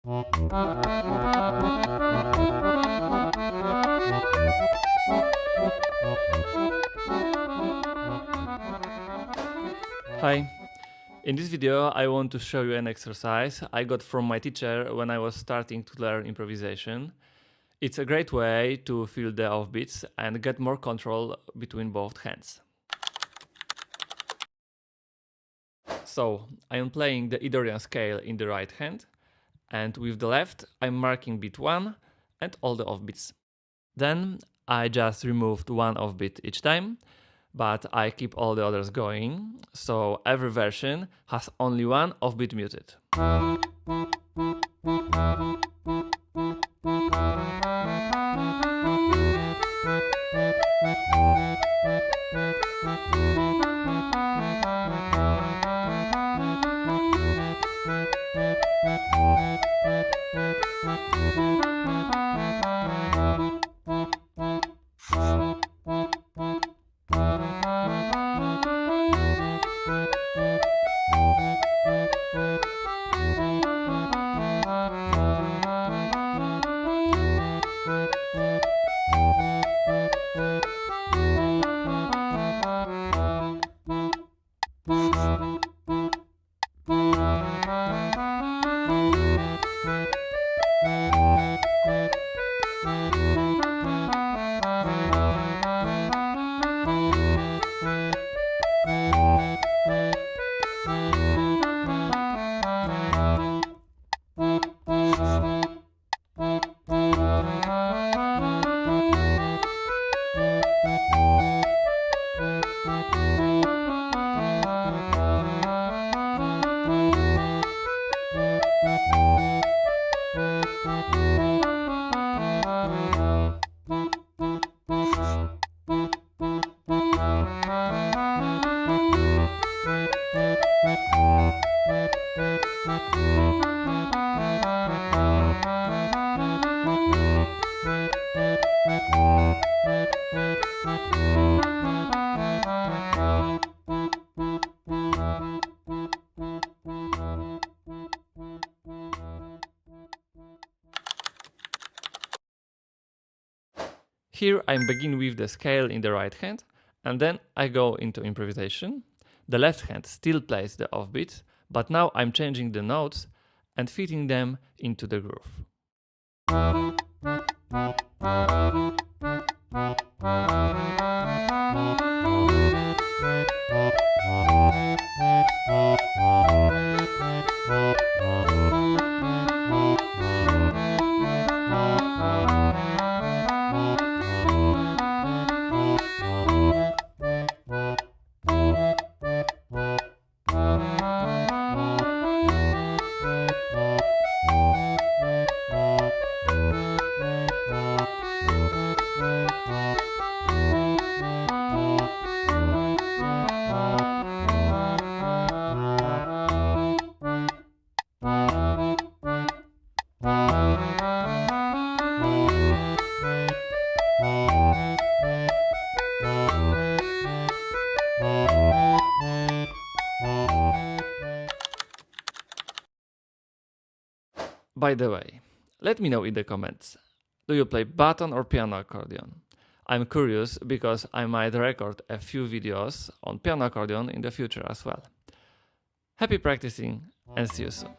Hi, in this video I want to show you an exercise I got from my teacher when I was starting to learn improvisation. It's a great way to feel the offbeats and get more control between both hands. So I am playing the Dorian scale in the right hand, and with the left I'm marking beat 1 and all the offbeats. Then I just removed one offbeat each time, but I keep all the others going, so every version has only one offbeat muted. Here I begin with the scale in the right hand, and then I go into improvisation. The left hand still plays the offbeat, but now I'm changing the notes and fitting them into the groove. By the way, let me know in the comments, do you play button or piano accordion? I'm curious because I might record a few videos on piano accordion in the future as well. Happy practicing and see you soon.